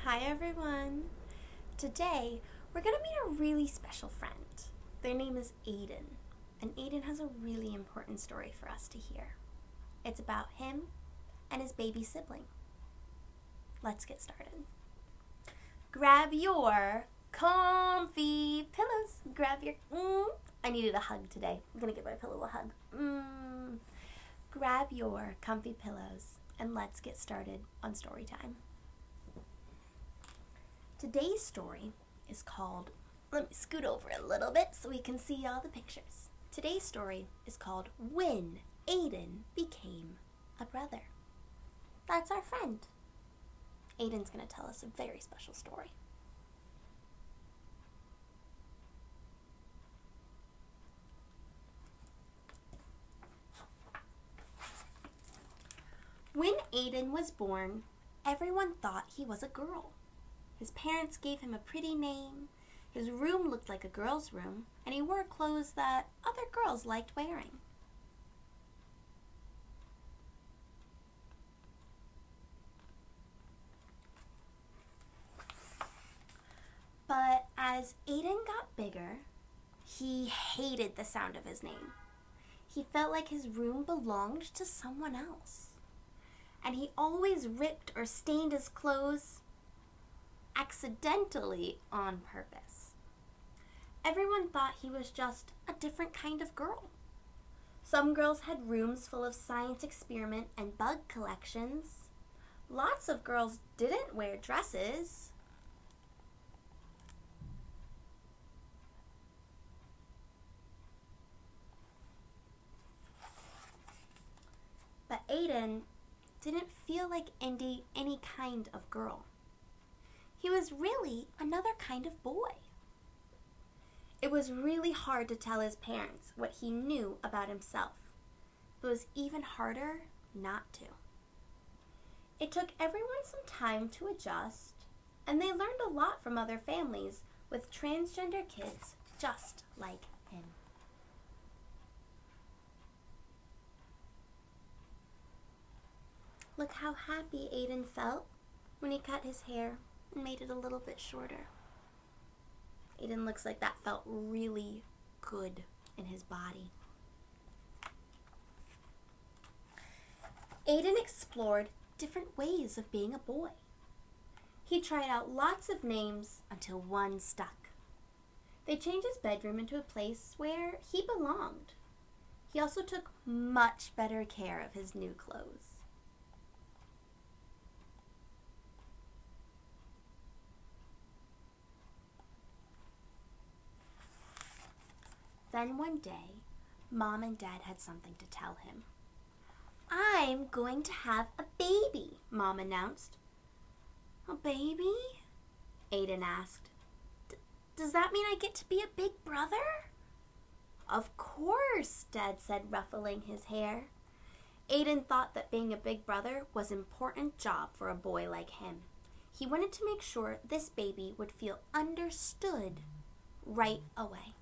Hi everyone! Today we're going to meet a really special friend. Their name is Aiden, and Aiden has a really important story for us to hear. It's about him and his baby sibling. Let's get started. Grab your comfy pillows. I needed a hug today. I'm going to give my pillow a hug. Grab your comfy pillows and let's get started on story time. Today's story is called, let me scoot over a little bit so we can see all the pictures. Today's story is called When Aiden Became a Brother. That's our friend. Aiden's going to tell us a very special story. When Aiden was born, everyone thought he was a girl. His parents gave him a pretty name, his room looked like a girl's room, and he wore clothes that other girls liked wearing. But as Aiden got bigger, he hated the sound of his name. He felt like his room belonged to someone else. And he always ripped or stained his clothes accidentally on purpose. Everyone thought he was just a different kind of girl. Some girls had rooms full of science experiment and bug collections. Lots of girls didn't wear dresses. But Aiden didn't feel like any kind of girl. He was really another kind of boy. It was really hard to tell his parents what he knew about himself. It was even harder not to. It took everyone some time to adjust, and they learned a lot from other families with transgender kids just like him. Look how happy Aiden felt when he cut his hair and made it a little bit shorter. Aiden looks like that felt really good in his body. Aiden explored different ways of being a boy. He tried out lots of names until one stuck. They changed his bedroom into a place where he belonged. He also took much better care of his new clothes. Then one day, Mom and Dad had something to tell him. "I'm going to have a baby," Mom announced. "A baby?" Aiden asked. "Does that mean I get to be a big brother?" "Of course," Dad said, ruffling his hair. Aiden thought that being a big brother was an important job for a boy like him. He wanted to make sure this baby would feel understood right away.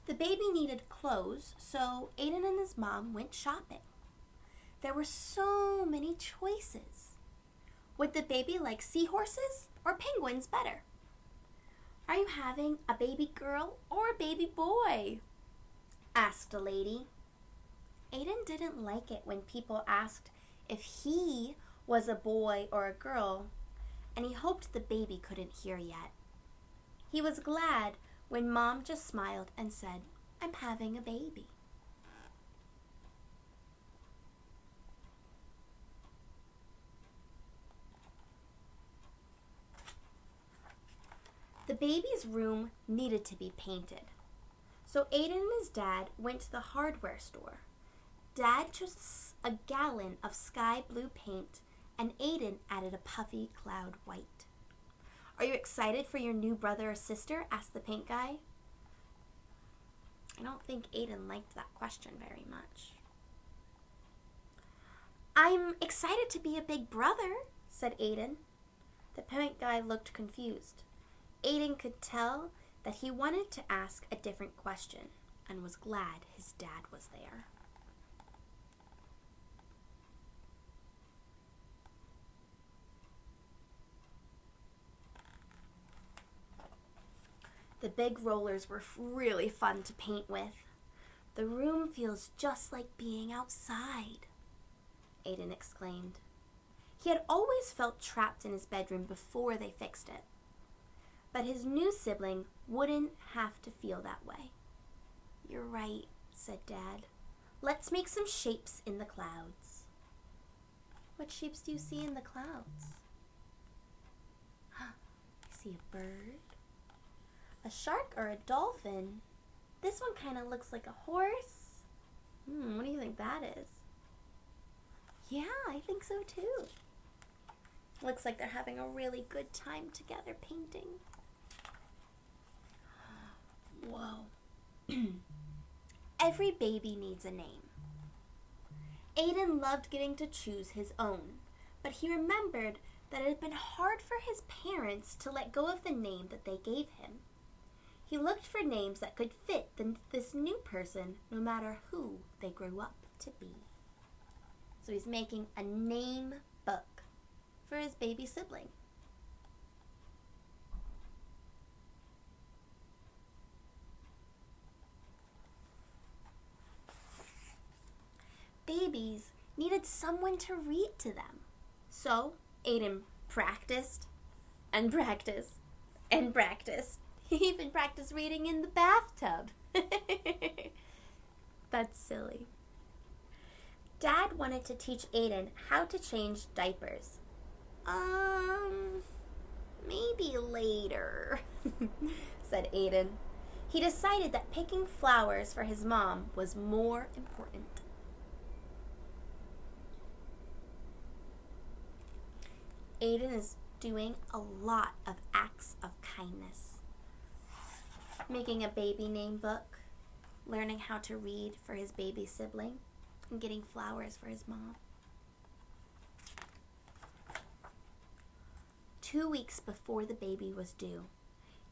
The baby needed clothes, so Aiden and his mom went shopping. There were so many choices. Would the baby like seahorses or penguins better? "Are you having a baby girl or a baby boy?" asked a lady. Aiden didn't like it when people asked if he was a boy or a girl, and he hoped the baby couldn't hear yet. He was glad when Mom just smiled and said, "I'm having a baby." The baby's room needed to be painted. So Aiden and his dad went to the hardware store. Dad chose a gallon of sky blue paint, and Aiden added a puffy cloud white. "Are you excited for your new brother or sister?" asked the paint guy. I don't think Aiden liked that question very much. "I'm excited to be a big brother," said Aiden. The paint guy looked confused. Aiden could tell that he wanted to ask a different question and was glad his dad was there. The big rollers were really fun to paint with. The room feels just like being outside, Aiden exclaimed. He had always felt trapped in his bedroom before they fixed it. But his new sibling wouldn't have to feel that way. You're right, said Dad. Let's make some shapes in the clouds. What shapes do you see in the clouds? I see a bird, a shark, or a dolphin. This one kind of looks like a horse. What do you think that is? Yeah, I think so too. Looks like they're having a really good time together painting. Whoa. Every baby needs a name. Aiden loved getting to choose his own, but he remembered that it had been hard for his parents to let go of the name that they gave him. He looked for names that could fit this new person, no matter who they grew up to be. So he's making a name book for his baby sibling. Babies needed someone to read to them. So Aiden practiced and practiced and practiced. He even practiced reading in the bathtub. That's silly. Dad wanted to teach Aiden how to change diapers. Maybe later, said Aiden. He decided that picking flowers for his mom was more important. Aiden is doing a lot of acts of kindness. Making a baby name book, learning how to read for his baby sibling, and getting flowers for his mom. 2 weeks before the baby was due,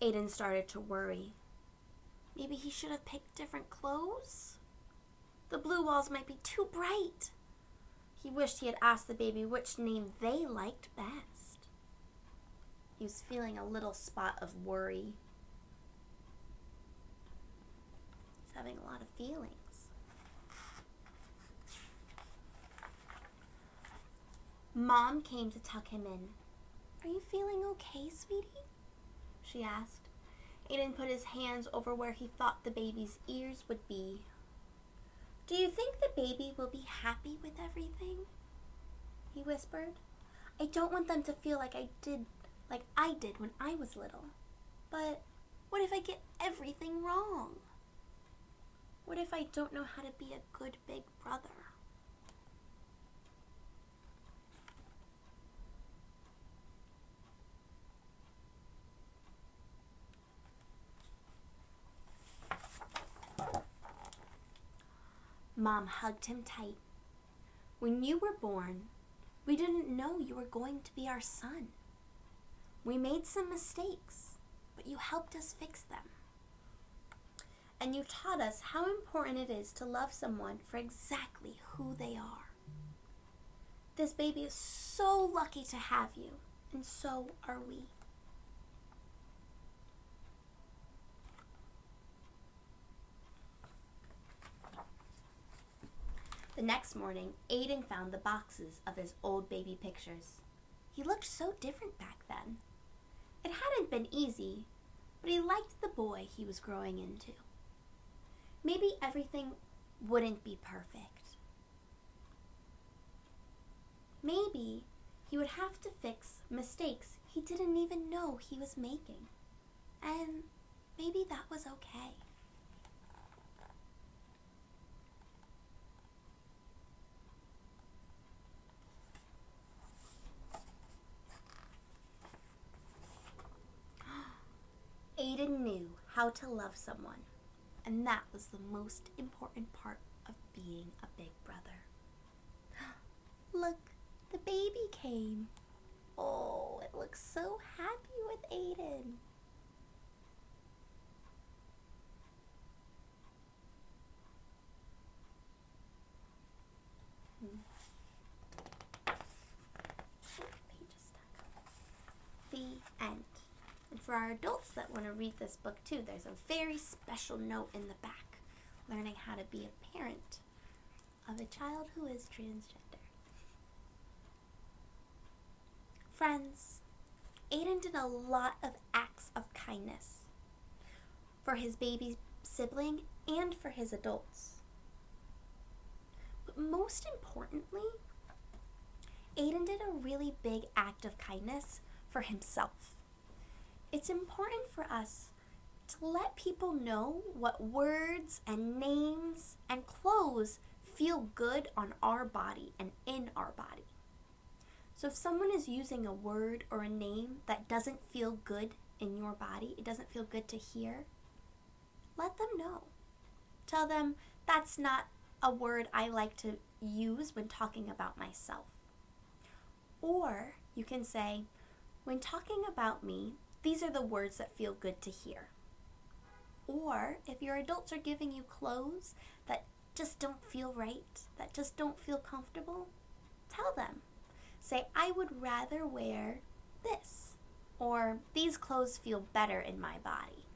Aiden started to worry. Maybe he should have picked different clothes? The blue walls might be too bright. He wished he had asked the baby which name they liked best. He was feeling a little spot of worry. He's having a lot of feelings. Mom came to tuck him in. Are you feeling okay, sweetie? She asked. Aiden put his hands over where he thought the baby's ears would be. Do you think the baby will be happy with everything? He whispered. I don't want them to feel like I did when I was little. But what if I get everything wrong? What if I don't know how to be a good big brother? Mom hugged him tight. When you were born, we didn't know you were going to be our son. We made some mistakes, but you helped us fix them. And you taught us how important it is to love someone for exactly who they are. This baby is so lucky to have you, and so are we. The next morning, Aiden found the boxes of his old baby pictures. He looked so different back then. It hadn't been easy, but he liked the boy he was growing into. Maybe everything wouldn't be perfect. Maybe he would have to fix mistakes he didn't even know he was making. And maybe that was okay. Aiden knew how to love someone, and that was the most important part of being a big brother. Look, the baby came. Oh, it looks so happy with Aiden. The end. And for our adults that want to read this book too, there's a very special note in the back, learning how to be a parent of a child who is transgender. Friends, Aiden did a lot of acts of kindness for his baby sibling and for his adults. But most importantly, Aiden did a really big act of kindness for himself. It's important for us to let people know what words and names and clothes feel good on our body and in our body. So if someone is using a word or a name that doesn't feel good in your body, it doesn't feel good to hear, let them know. Tell them that's not a word I like to use when talking about myself. Or you can say, when talking about me, these are the words that feel good to hear. Or if your adults are giving you clothes that just don't feel right, that just don't feel comfortable, tell them. Say, I would rather wear this, or these clothes feel better in my body.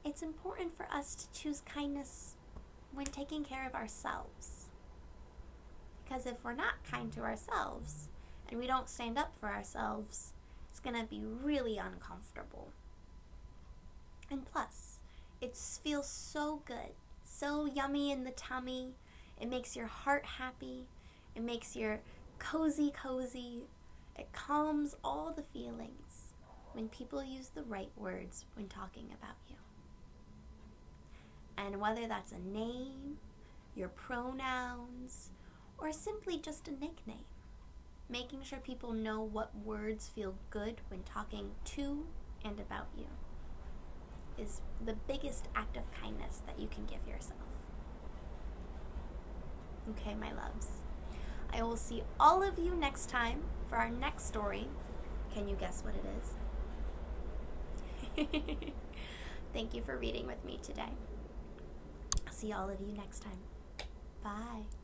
It's important for us to choose kindness when taking care of ourselves. Because if we're not kind to ourselves, and we don't stand up for ourselves, it's going to be really uncomfortable. And plus, it feels so good, so yummy in the tummy. It makes your heart happy. It makes your cozy. It calms all the feelings when people use the right words when talking about you. And whether that's a name, your pronouns, or simply just a nickname, making sure people know what words feel good when talking to and about you is the biggest act of kindness that you can give yourself. Okay, my loves. I will see all of you next time for our next story. Can you guess what it is? Thank you for reading with me today. I'll see all of you next time. Bye.